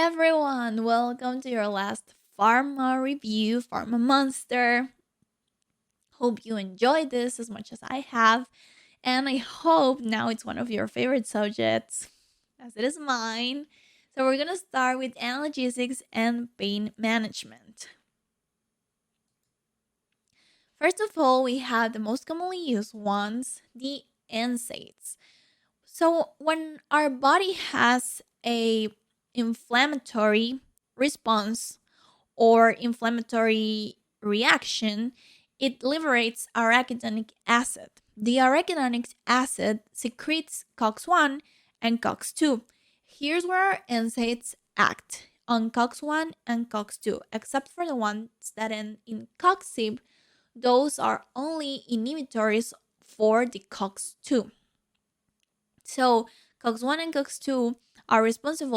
everyone, welcome to your last pharma review, Pharma Monster. Hope you enjoyed this as much as I have, and I hope now it's one of your favorite subjects, as it is mine. So, we're gonna start with analgesics and pain management. First of all, we have the most commonly used ones, the NSAIDs. So when our body has a inflammatory response or inflammatory reaction, it liberates arachidonic acid. The arachidonic acid secretes COX-1 and COX-2. Here's where our NSAIDs act on COX-1 and COX-2, except for the ones that end in COX-CYP. Those are only inhibitors for the COX-2. So COX-1 and COX-2 are responsible